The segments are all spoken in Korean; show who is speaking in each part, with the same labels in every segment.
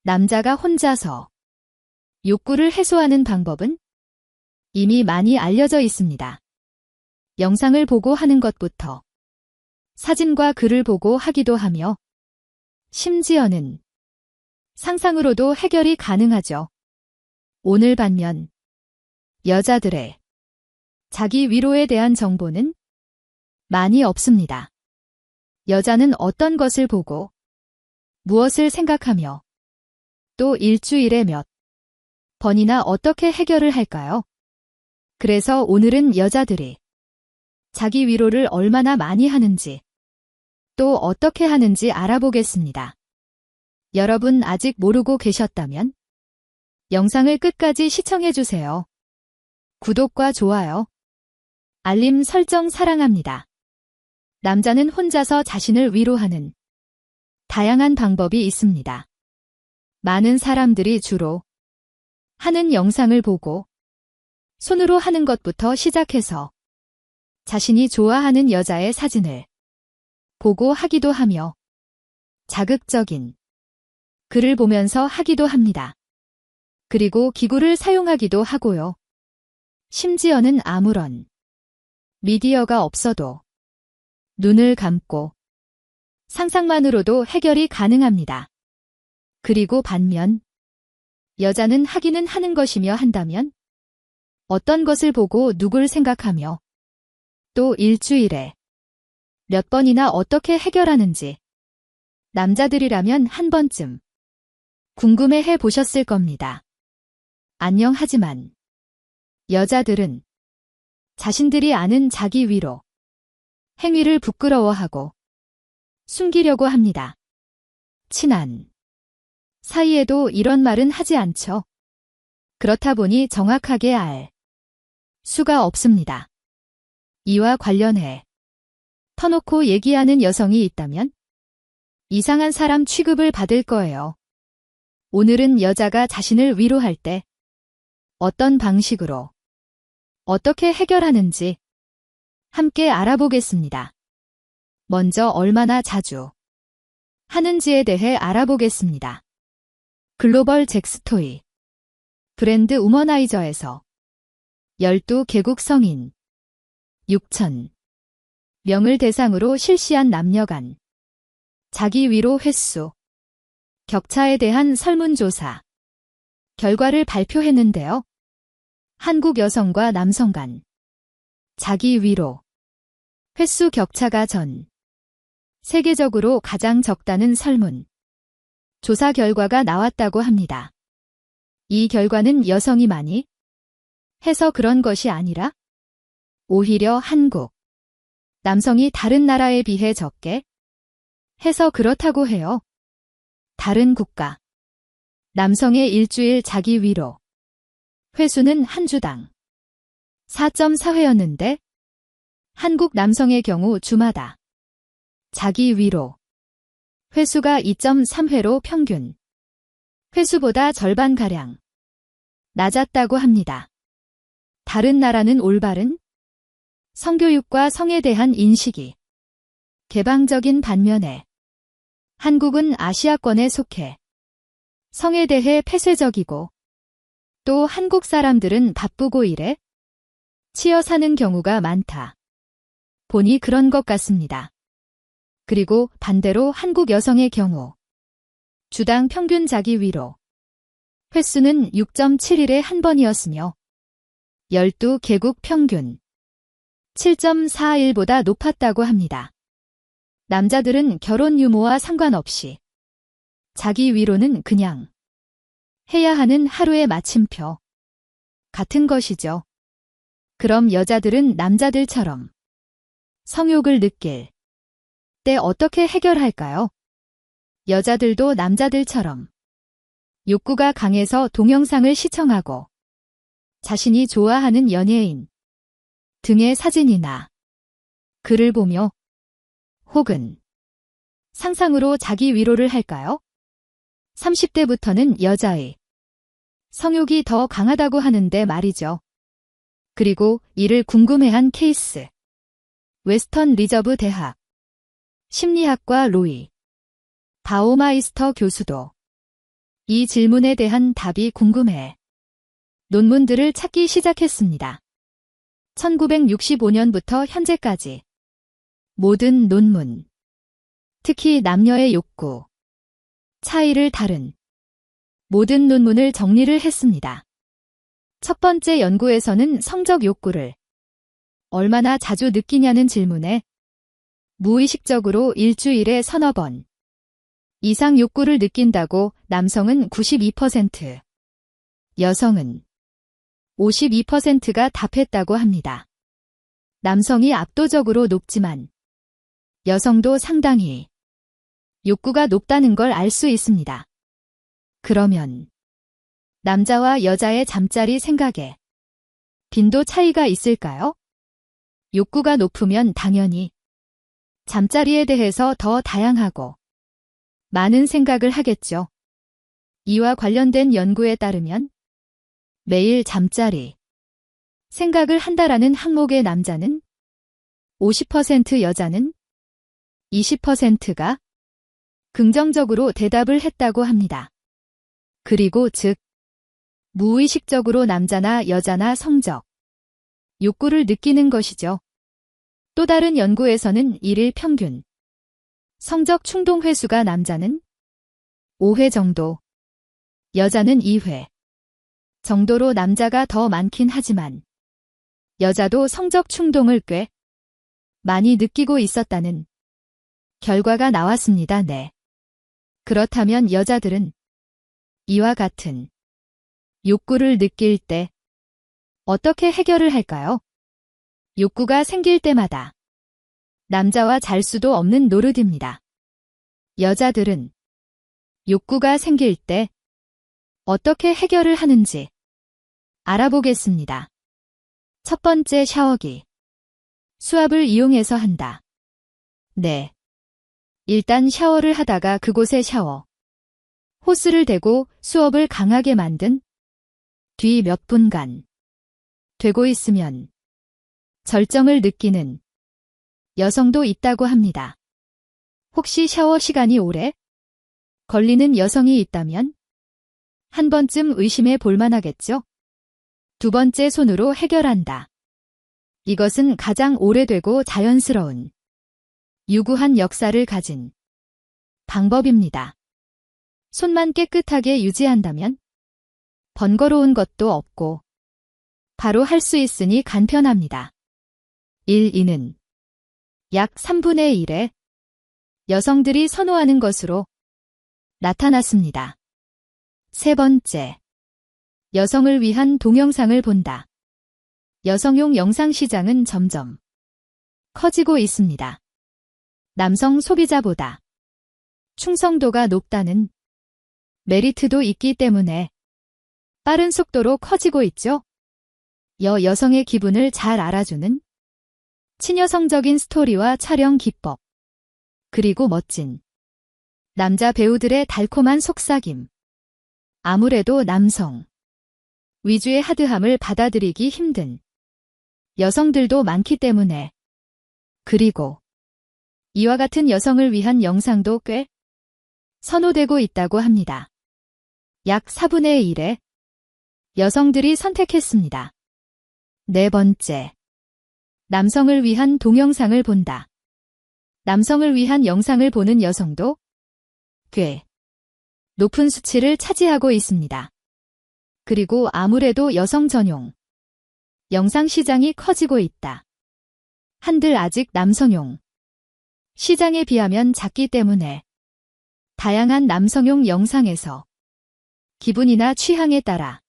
Speaker 1: 남자가 혼자서 욕구를 해소하는 방법은 이미 많이 알려져 있습니다. 영상을 보고 하는 것부터 사진과 글을 보고 하기도 하며 심지어는 상상으로도 해결이 가능하죠. 오늘 반면 여자들의 자기 위로에 대한 정보는 많이 없습니다. 여자는 어떤 것을 보고 무엇을 생각하며 또 일주일에 몇 번이나 어떻게 해결을 할까요? 그래서 오늘은 여자들이 자기 위로를 얼마나 많이 하는지 또 어떻게 하는지 알아보겠습니다. 여러분 아직 모르고 계셨다면 영상을 끝까지 시청해주세요. 구독과 좋아요, 알림 설정 사랑합니다. 남자는 혼자서 자신을 위로하는 다양한 방법이 있습니다. 많은 사람들이 주로 하는 영상을 보고 손으로 하는 것부터 시작해서 자신이 좋아하는 여자의 사진을 보고 하기도 하며 자극적인 글을 보면서 하기도 합니다. 그리고 기구를 사용하기도 하고요. 심지어는 아무런 미디어가 없어도 눈을 감고 상상만으로도 해결이 가능합니다. 그리고 반면 여자는 하기는 하는 것이며 한다면 어떤 것을 보고 누굴 생각하며 또 일주일에 몇 번이나 어떻게 해결하는지 남자들이라면 한 번쯤 궁금해해 보셨을 겁니다. 안녕 하지만 여자들은 자신들이 아는 자기 위로 행위를 부끄러워하고 숨기려고 합니다. 친한 사이에도 이런 말은 하지 않죠. 그렇다 보니 정확하게 알 수가 없습니다. 이와 관련해 터놓고 얘기하는 여성이 있다면 이상한 사람 취급을 받을 거예요. 오늘은 여자가 자신을 위로할 때 어떤 방식으로 어떻게 해결하는지 함께 알아보겠습니다. 먼저 얼마나 자주 하는지에 대해 알아보겠습니다. 글로벌 잭스토이 브랜드 우머나이저에서 12개국 성인 6,000명을 대상으로 실시한 남녀 간 자기 위로 횟수 격차에 대한 설문조사 결과를 발표했는데요. 한국 여성과 남성 간 자기 위로 횟수 격차가 전 세계적으로 가장 적다는 설문 조사 결과가 나왔다고 합니다. 이 결과는 여성이 많이 해서 그런 것이 아니라 오히려 한국 남성이 다른 나라에 비해 적게 해서 그렇다고 해요. 다른 국가 남성의 일주일 자기 위로 횟수는 한 주당 4.4회였는데 한국 남성의 경우 주마다 자기 위로 횟수가 2.3회로 평균 횟수보다 절반가량 낮았다고 합니다. 다른 나라는 올바른 성교육과 성에 대한 인식이 개방적인 반면에 한국은 아시아권에 속해 성에 대해 폐쇄적이고 또 한국 사람들은 바쁘고 일에 치여 사는 경우가 많다 보니 그런 것 같습니다. 그리고 반대로 한국 여성의 경우 주당 평균 자기 위로 횟수는 6.7일에 한 번이었으며 12개국 평균 7.4일보다 높았다고 합니다. 남자들은 결혼 유무와 상관없이 자기 위로는 그냥 해야 하는 하루의 마침표 같은 것이죠. 그럼 여자들은 남자들처럼 성욕을 느낄 때 어떻게 해결할까요? 여자들도 남자들처럼 욕구가 강해서 동영상을 시청하고 자신이 좋아하는 연예인 등의 사진이나 글을 보며 혹은 상상으로 자기 위로를 할까요? 30대부터는 여자의 성욕이 더 강하다고 하는데 말이죠. 그리고 이를 궁금해한 케이스. 웨스턴 리저브 대학 심리학과 로이 바오마이스터 교수도 이 질문에 대한 답이 궁금해 논문들을 찾기 시작했습니다. 1965년부터 현재까지 모든 논문, 특히 남녀의 욕구, 차이를 다룬 모든 논문을 정리를 했습니다. 첫 번째 연구에서는 성적 욕구를 얼마나 자주 느끼냐는 질문에 무의식적으로 일주일에 서너 번 이상 욕구를 느낀다고 남성은 92%, 여성은 52%가 답했다고 합니다. 남성이 압도적으로 높지만 여성도 상당히 욕구가 높다는 걸 알 수 있습니다. 그러면 남자와 여자의 잠자리 생각에 빈도 차이가 있을까요? 욕구가 높으면 당연히 잠자리에 대해서 더 다양하고 많은 생각을 하겠죠. 이와 관련된 연구에 따르면 매일 잠자리 생각을 한다라는 항목의 남자는 50%, 여자는 20%가 긍정적으로 대답을 했다고 합니다. 그리고 즉 무의식적으로 남자나 여자나 성적 욕구를 느끼는 것이죠. 또 다른 연구에서는 일일 평균 성적 충동 횟수가 남자는 5회 정도, 여자는 2회 정도로 남자가 더 많긴 하지만 여자도 성적 충동을 꽤 많이 느끼고 있었다는 결과가 나왔습니다. 네. 그렇다면 여자들은 이와 같은 욕구를 느낄 때 어떻게 해결을 할까요? 욕구가 생길 때마다 남자와 잘 수도 없는 노릇입니다. 여자들은 욕구가 생길 때 어떻게 해결을 하는지 알아보겠습니다. 첫 번째, 샤워기. 수압을 이용해서 한다. 네. 일단 샤워를 하다가 그곳에 샤워 호스를 대고 수압을 강하게 만든 뒤 몇 분간 되고 있으면 절정을 느끼는 여성도 있다고 합니다. 혹시 샤워 시간이 오래 걸리는 여성이 있다면 한 번쯤 의심해 볼 만하겠죠? 두 번째, 손으로 해결한다. 이것은 가장 오래되고 자연스러운 유구한 역사를 가진 방법입니다. 손만 깨끗하게 유지한다면 번거로운 것도 없고 바로 할 수 있으니 간편합니다. 1. 약 3분의 1의 여성들이 선호하는 것으로 나타났습니다. 세 번째, 여성을 위한 동영상을 본다. 여성용 영상 시장은 점점 커지고 있습니다. 남성 소비자보다 충성도가 높다는 메리트도 있기 때문에 빠른 속도로 커지고 있죠. 여성의 기분을 잘 알아주는 친여성적인 스토리와 촬영 기법, 그리고 멋진 남자 배우들의 달콤한 속삭임. 아무래도 남성 위주의 하드함을 받아들이기 힘든 여성들도 많기 때문에, 그리고 이와 같은 여성을 위한 영상도 꽤 선호되고 있다고 합니다. 약 4분의 1의 여성들이 선택했습니다. 네 번째, 남성을 위한 동영상을 본다. 남성을 위한 영상을 보는 여성도 꽤 높은 수치를 차지하고 있습니다. 그리고 아무래도 여성 전용 영상 시장이 커지고 있다. 한들 아직 남성용 시장에 비하면 작기 때문에 다양한 남성용 영상에서 기분이나 취향에 따라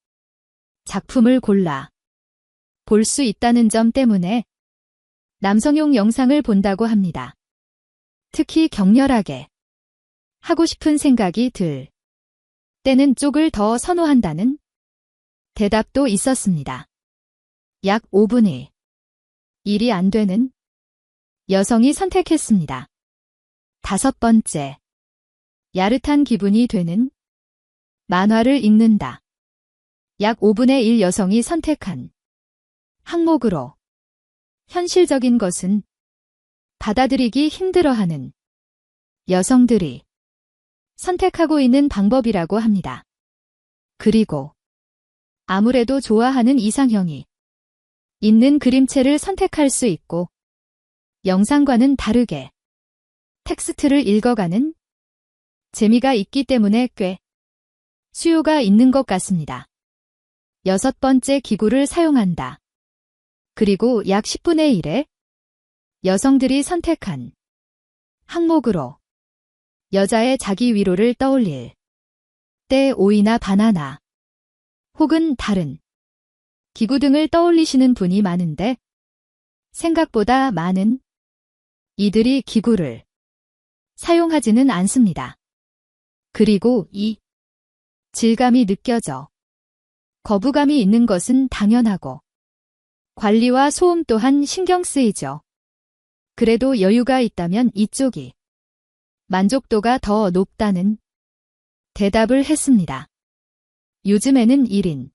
Speaker 1: 작품을 골라 볼 수 있다는 점 때문에 남성용 영상을 본다고 합니다. 특히 격렬하게 하고 싶은 생각이 들 때는 쪽을 더 선호한다는 대답도 있었습니다. 약 5분의 1이 안 되는 여성이 선택했습니다. 다섯 번째, 야릇한 기분이 되는 만화를 읽는다. 약 5분의 1 여성이 선택한 항목으로 현실적인 것은 받아들이기 힘들어하는 여성들이 선택하고 있는 방법이라고 합니다. 그리고 아무래도 좋아하는 이상형이 있는 그림체를 선택할 수 있고 영상과는 다르게 텍스트를 읽어가는 재미가 있기 때문에 꽤 수요가 있는 것 같습니다. 6번째, 기구를 사용한다. 그리고 약 10분의 1의 여성들이 선택한 항목으로 여자의 자기 위로를 떠올릴 때 오이나 바나나 혹은 다른 기구 등을 떠올리시는 분이 많은데 생각보다 많은 이들이 기구를 사용하지는 않습니다. 그리고 이 질감이 느껴져 거부감이 있는 것은 당연하고 관리와 소음 또한 신경 쓰이죠. 그래도 여유가 있다면 이쪽이 만족도가 더 높다는 대답을 했습니다. 요즘에는 1인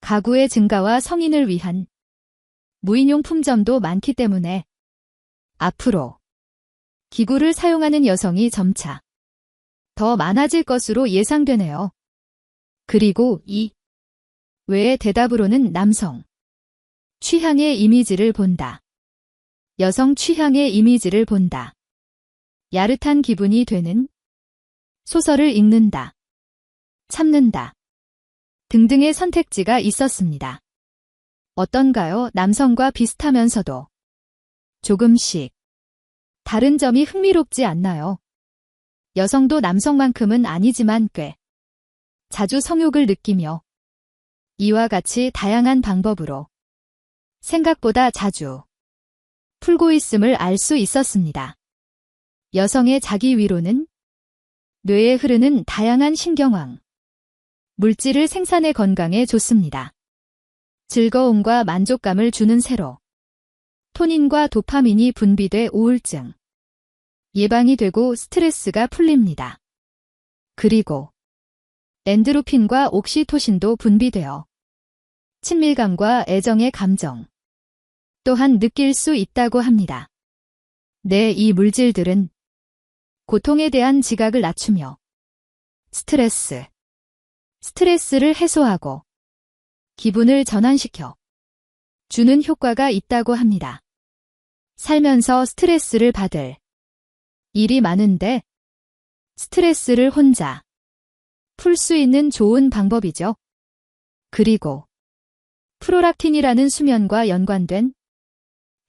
Speaker 1: 가구의 증가와 성인을 위한 무인용품점도 많기 때문에 앞으로 기구를 사용하는 여성이 점차 더 많아질 것으로 예상되네요. 그리고 이 외의 대답으로는 남성 취향의 이미지를 본다. 여성 취향의 이미지를 본다. 야릇한 기분이 되는 소설을 읽는다. 참는다. 등등의 선택지가 있었습니다. 어떤가요? 남성과 비슷하면서도 조금씩 다른 점이 흥미롭지 않나요? 여성도 남성만큼은 아니지만 꽤 자주 성욕을 느끼며 이와 같이 다양한 방법으로 생각보다 자주 풀고 있음을 알 수 있었습니다. 여성의 자기 위로는 뇌에 흐르는 다양한 신경왕, 물질을 생산해 건강에 좋습니다. 즐거움과 만족감을 주는 세로 토닌과 도파민이 분비돼 우울증 예방이 되고 스트레스가 풀립니다. 그리고 엔드로핀과 옥시토신도 분비되어 친밀감과 애정의 감정 또한 느낄 수 있다고 합니다. 이 물질들은 고통에 대한 지각을 낮추며 스트레스를 해소하고 기분을 전환시켜 주는 효과가 있다고 합니다. 살면서 스트레스를 받을 일이 많은데 스트레스를 혼자 풀 수 있는 좋은 방법이죠. 그리고 프로락틴이라는 수면과 연관된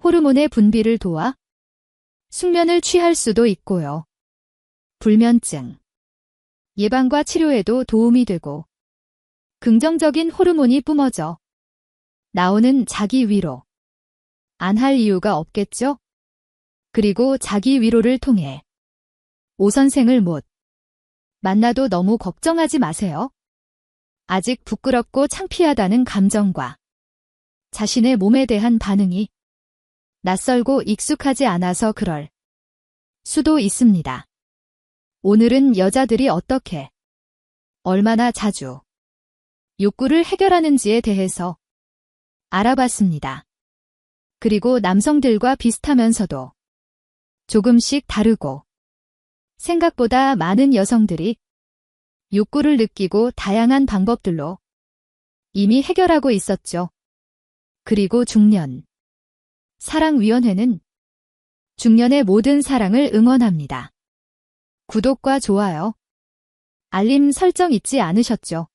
Speaker 1: 호르몬의 분비를 도와 숙면을 취할 수도 있고요. 불면증 예방과 치료에도 도움이 되고 긍정적인 호르몬이 뿜어져 나오는 자기 위로 안 할 이유가 없겠죠? 그리고 자기 위로를 통해 오선생을 못 만나도 너무 걱정하지 마세요. 아직 부끄럽고 창피하다는 감정과 자신의 몸에 대한 반응이 낯설고 익숙하지 않아서 그럴 수도 있습니다. 오늘은 여자들이 어떻게, 얼마나 자주 욕구를 해결하는지에 대해서 알아봤습니다. 그리고 남성들과 비슷하면서도 조금씩 다르고 생각보다 많은 여성들이 욕구를 느끼고 다양한 방법들로 이미 해결하고 있었죠. 그리고 중년 사랑위원회는 중년의 모든 사랑을 응원합니다. 구독과 좋아요, 알림 설정 잊지 않으셨죠?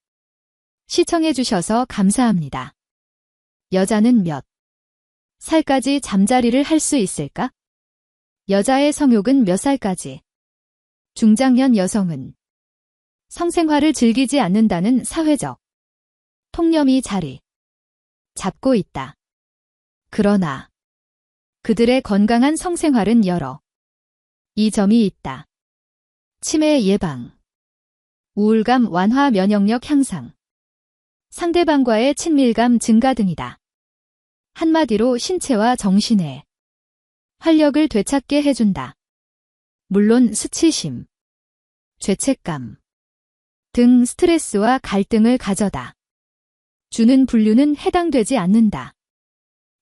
Speaker 1: 시청해주셔서 감사합니다. 여자는 몇 살까지 잠자리를 할 수 있을까? 여자의 성욕은 몇 살까지? 중장년 여성은 성생활을 즐기지 않는다는 사회적 통념이 자리 잡고 있다. 그러나 그들의 건강한 성생활은 여러 이점이 있다. 치매 예방, 우울감 완화, 면역력 향상, 상대방과의 친밀감 증가 등이다. 한마디로 신체와 정신의 활력을 되찾게 해준다. 물론 수치심, 죄책감 등 스트레스와 갈등을 가져다 주는 분류는 해당되지 않는다.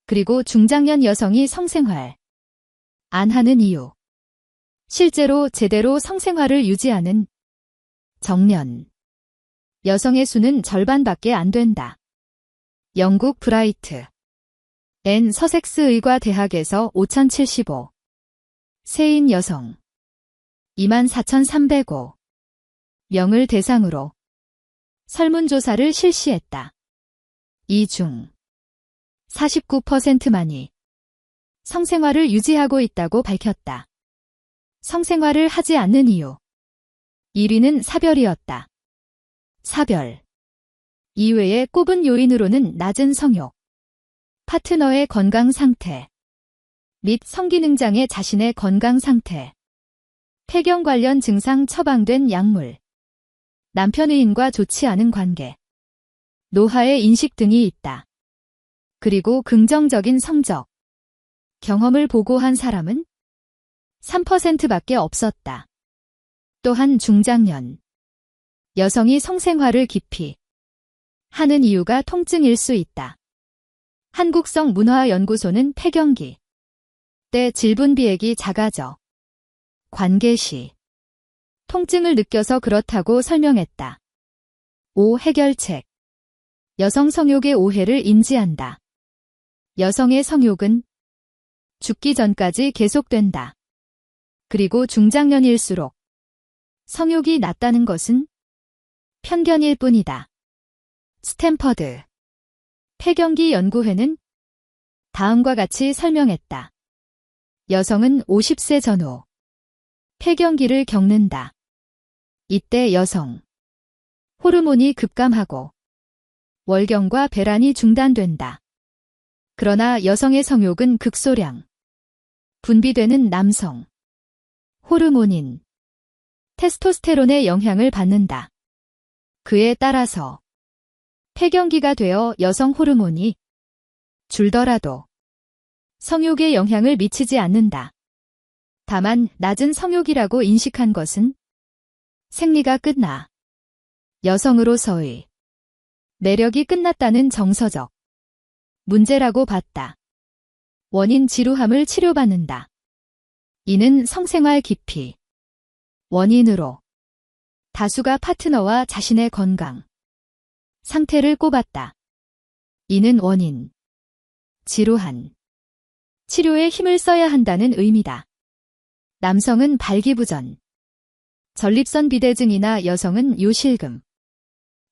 Speaker 1: 그리고 중장년 여성이 성생활 안 하는 이유, 실제로 제대로 성생활을 유지하는 정년 여성의 수는 절반밖에 안 된다. 영국 브라이트 앤 서섹스 의과 대학에서 5075 세인 여성 24,305 명을 대상으로 설문조사를 실시했다. 이 중 49%만이 성생활을 유지하고 있다고 밝혔다. 성생활을 하지 않는 이유 1위는 사별이었다. 사별 이외에 꼽은 요인으로는 낮은 성욕, 파트너의 건강 상태 및 성기능장애 자신의 건강 상태, 폐경 관련 증상 처방된 약물, 남편 의인과 좋지 않은 관계, 노화의 인식 등이 있다. 그리고 긍정적인 성적, 경험을 보고한 사람은 3%밖에 없었다. 또한 중장년, 여성이 성생활을 깊이 하는 이유가 통증일 수 있다. 한국성문화연구소는 폐경기 때 질분비액이 작아져 관계 시 통증을 느껴서 그렇다고 설명했다. 5. 해결책 여성 성욕의 오해를 인지한다. 여성의 성욕은 죽기 전까지 계속된다. 그리고 중장년일수록 성욕이 낮다는 것은 편견일 뿐이다. 스탠퍼드 폐경기 연구회는 다음과 같이 설명했다. 여성은 50세 전후 폐경기를 겪는다. 이때 여성 호르몬이 급감하고 월경과 배란이 중단된다. 그러나 여성의 성욕은 극소량 분비되는 남성 호르몬인 테스토스테론의 영향을 받는다. 그에 따라서 폐경기가 되어 여성 호르몬이 줄더라도 성욕에 영향을 미치지 않는다. 다만 낮은 성욕이라고 인식한 것은 생리가 끝나 여성으로서의 매력이 끝났다는 정서적 문제라고 봤다. 원인 지루함을 치료받는다. 이는 성생활 기피 원인으로 다수가 파트너와 자신의 건강 상태를 꼽았다. 이는 원인 지루한 치료에 힘을 써야 한다는 의미다. 남성은 발기부전, 전립선 비대증이나 여성은 요실금,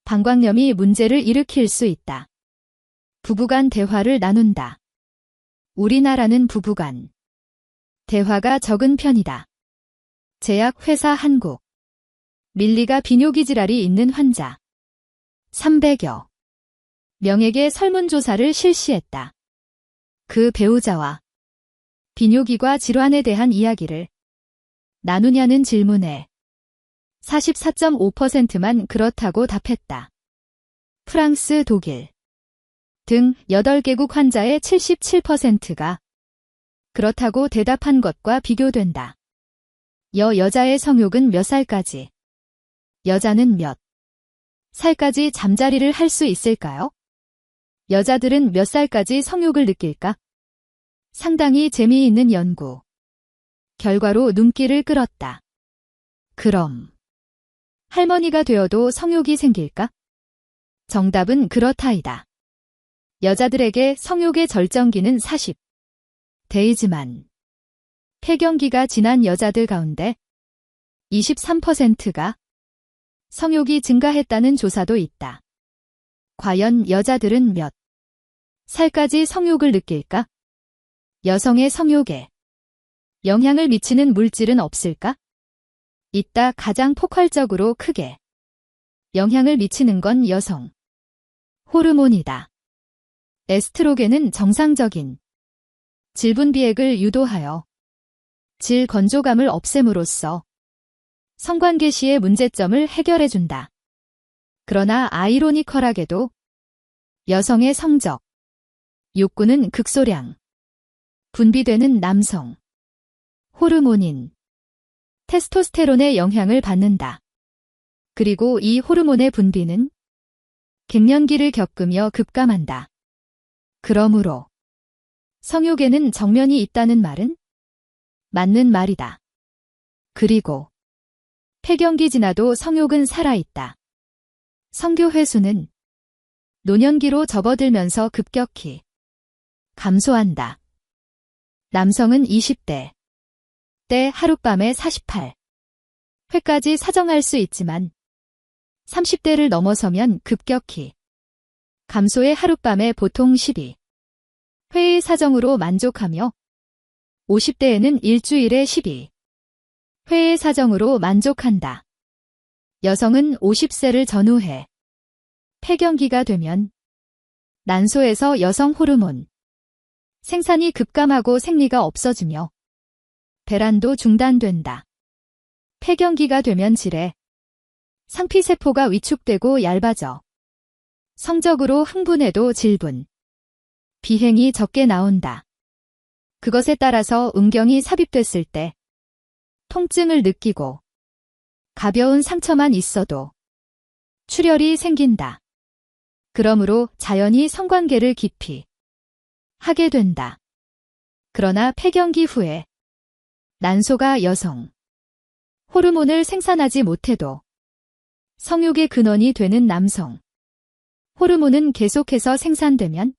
Speaker 1: 방광염이 문제를 일으킬 수 있다. 부부간 대화를 나눈다. 우리나라는 부부간 대화가 적은 편이다. 제약회사 한국 밀리가 비뇨기 질환이 있는 환자 300여 명에게 설문조사를 실시했다. 그 배우자와 비뇨기과 질환에 대한 이야기를 나누냐는 질문에 44.5%만 그렇다고 답했다. 프랑스, 독일 등 8개국 환자의 77%가 그렇다고 대답한 것과 비교된다. 여자의 성욕은 몇 살까지, 여자는 몇 살까지 잠자리를 할 수 있을까요? 여자들은 몇 살까지 성욕을 느낄까? 상당히 재미있는 연구 결과로 눈길을 끌었다. 그럼 할머니가 되어도 성욕이 생길까? 정답은 그렇다이다. 여자들에게 성욕의 절정기는 40대이지만 폐경기가 지난 여자들 가운데 23%가 성욕이 증가했다는 조사도 있다. 과연 여자들은 몇 살까지 성욕을 느낄까? 여성의 성욕에 영향을 미치는 물질은 없을까? 이따 가장 폭발적으로 크게 영향을 미치는 건 여성 호르몬이다. 에스트로겐은 정상적인 질분비액을 유도하여 질 건조감을 없앰으로써 성관계 시의 문제점을 해결해준다. 그러나 아이러니컬하게도 여성의 성적 욕구는 극소량 분비되는 남성 호르몬인 테스토스테론의 영향을 받는다. 그리고 이 호르몬의 분비는 갱년기를 겪으며 급감한다. 그러므로 성욕에는 정면이 있다는 말은 맞는 말이다. 그리고 폐경기 지나도 성욕은 살아있다. 성교 횟수는 노년기로 접어들면서 급격히 감소한다. 남성은 20대 때 하룻밤에 48회까지 사정할 수 있지만 30대를 넘어서면 급격히 감소해 하룻밤에 보통 12회의 사정으로 만족하며 50대에는 일주일에 12회의 사정으로 만족한다. 여성은 50세를 전후해 폐경기가 되면 난소에서 여성 호르몬 생산이 급감하고 생리가 없어지며 배란도 중단된다. 폐경기가 되면 질의 상피세포가 위축되고 얇아져 성적으로 흥분해도 질분, 비행이 적게 나온다. 그것에 따라서 음경이 삽입됐을 때 통증을 느끼고 가벼운 상처만 있어도 출혈이 생긴다. 그러므로 자연히 성관계를 깊이 하게 된다. 그러나 폐경기 후에 난소가 여성 호르몬을 생산하지 못해도 성욕의 근원이 되는 남성 호르몬은 계속해서 생산되면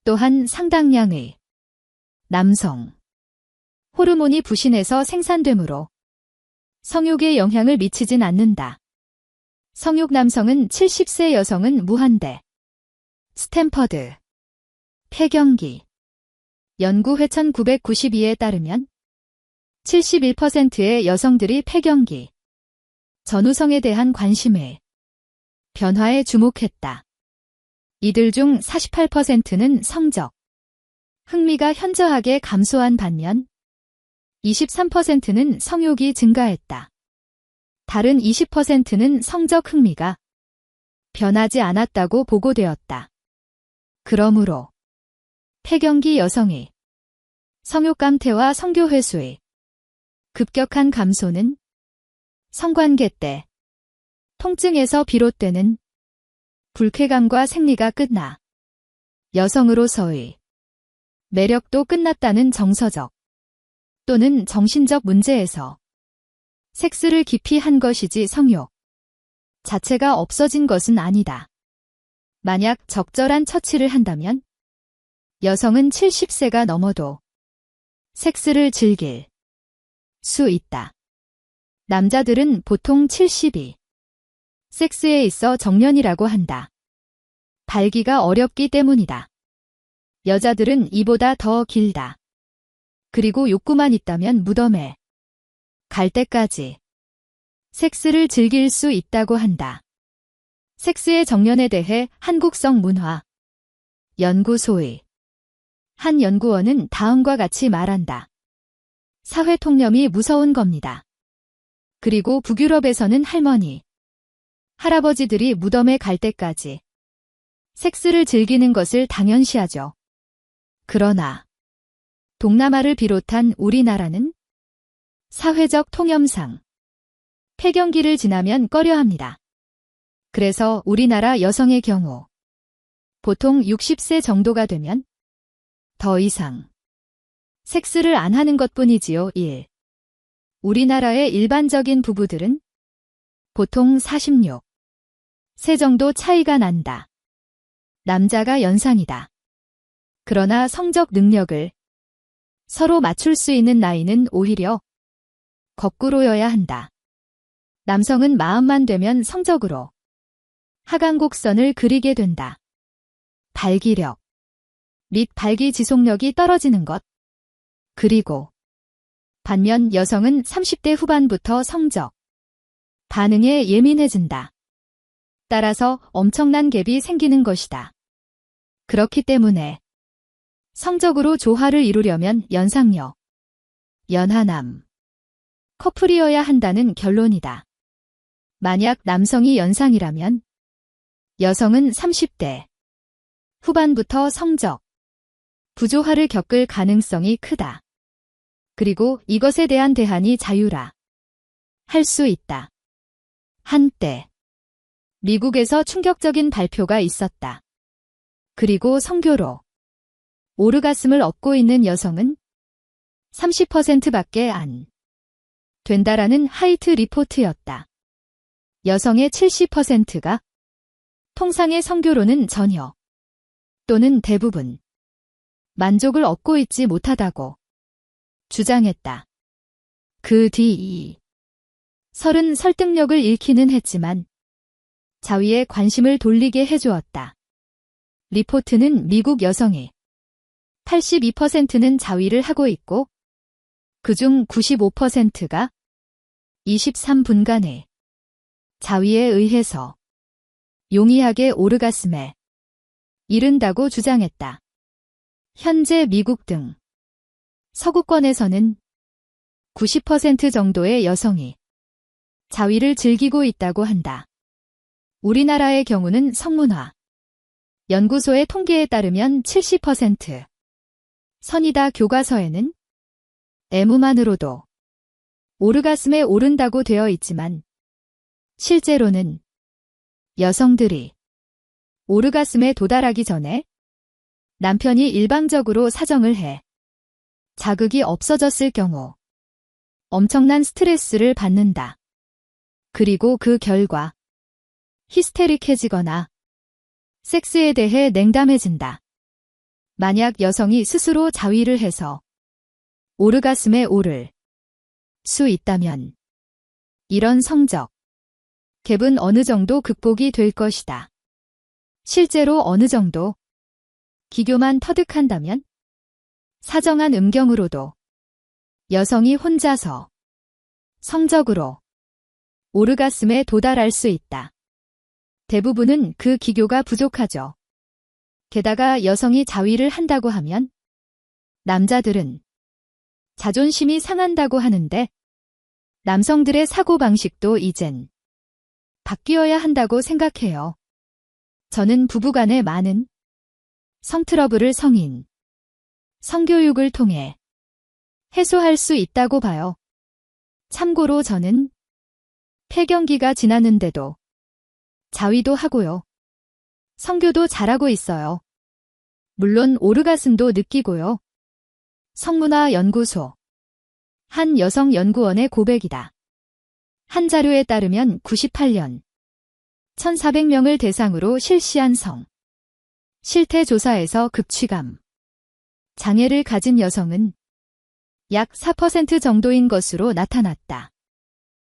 Speaker 1: 또한 상당량의 남성 호르몬이 부신해서 생산되므로 성욕에 영향을 미치진 않는다. 성욕 남성은 70세 여성은 무한대. 스탠퍼드 폐경기 연구회 1992에 따르면 71%의 여성들이 폐경기 전후성에 대한 관심의 변화에 주목했다. 이들 중 48%는 성적 흥미가 현저하게 감소한 반면 23%는 성욕이 증가했다. 다른 20%는 성적 흥미가 변하지 않았다고 보고되었다. 그러므로 폐경기 여성의 성욕 감퇴와 성교 횟수의 급격한 감소는 성관계 때 통증에서 비롯되는 불쾌감과 생리가 끝나 여성으로서의 매력도 끝났다는 정서적 또는 정신적 문제에서 섹스를 기피 한 것이지 성욕 자체가 없어진 것은 아니다. 만약 적절한 처치를 한다면 여성은 70세가 넘어도 섹스를 즐길 수 있다. 남자들은 보통 72 섹스에 있어 정년이라고 한다. 발기가 어렵기 때문이다. 여자들은 이보다 더 길다. 그리고 욕구만 있다면 무덤에 갈 때까지 섹스를 즐길 수 있다고 한다. 섹스의 정년에 대해 한국성 문화 연구소의 한 연구원은 다음과 같이 말한다. 사회 통념이 무서운 겁니다. 그리고 북유럽에서는 할머니, 할아버지들이 무덤에 갈 때까지 섹스를 즐기는 것을 당연시하죠. 그러나 동남아를 비롯한 우리나라는 사회적 통념상 폐경기를 지나면 꺼려합니다. 그래서 우리나라 여성의 경우 보통 60세 정도가 되면 더 이상 섹스를 안 하는 것뿐이지요. 1. 우리나라의 일반적인 부부들은 보통 46세 정도 차이가 난다. 남자가 연상이다. 그러나 성적 능력을 서로 맞출 수 있는 나이는 오히려 거꾸로여야 한다. 남성은 마음만 되면 성적으로 하강곡선을 그리게 된다. 발기력 및 발기 지속력이 떨어지는 것. 그리고 반면 여성은 30대 후반부터 성적 반응에 예민해진다. 따라서 엄청난 갭이 생기는 것이다. 그렇기 때문에 성적으로 조화를 이루려면 연상녀, 연하남, 커플이어야 한다는 결론이다. 만약 남성이 연상이라면 여성은 30대 후반부터 성적 부조화를 겪을 가능성이 크다. 그리고 이것에 대한 대안이 자유라 할 수 있다. 한때 미국에서 충격적인 발표가 있었다. 그리고 성교로 오르가슴을 얻고 있는 여성은 30%밖에 안 된다라는 하이트 리포트였다. 여성의 70%가 통상의 성교로는 전혀 또는 대부분 만족을 얻고 있지 못하다고 주장했다. 그 뒤 이 설은 설득력을 잃기는 했지만 자위에 관심을 돌리게 해주었다. 리포트는 미국 여성의 82%는 자위를 하고 있고 그중 95%가 23분간의 자위에 의해서 용이하게 오르가슴에 이른다고 주장했다. 현재 미국 등 서구권에서는 90% 정도의 여성이 자위를 즐기고 있다고 한다. 우리나라의 경우는 성문화 연구소의 통계에 따르면 70%. 선이다 교과서에는 애무만으로도 오르가슴에 오른다고 되어 있지만 실제로는 여성들이 오르가슴에 도달하기 전에 남편이 일방적으로 사정을 해 자극이 없어졌을 경우 엄청난 스트레스를 받는다. 그리고 그 결과 히스테릭해지거나 섹스에 대해 냉담해진다. 만약 여성이 스스로 자위를 해서 오르가슴에 오를 수 있다면 이런 성적 갭은 어느 정도 극복이 될 것이다. 실제로 어느 정도 기교만 터득한다면 사정한 음경으로도 여성이 혼자서 성적으로 오르가슴에 도달할 수 있다. 대부분은 그 기교가 부족하죠. 게다가 여성이 자위를 한다고 하면 남자들은 자존심이 상한다고 하는데 남성들의 사고방식도 이젠 바뀌어야 한다고 생각해요. 저는 부부간의 많은 성트러블을 성인, 성교육을 통해 해소할 수 있다고 봐요. 참고로 저는 폐경기가 지났는데도 자위도 하고요. 성교도 잘하고 있어요. 물론 오르가슴도 느끼고요. 성문화 연구소 한 여성 연구원의 고백이다. 한 자료에 따르면 98년 1,400명을 대상으로 실시한 성 실태 조사에서 극취감 장애를 가진 여성은 약 4% 정도인 것으로 나타났다.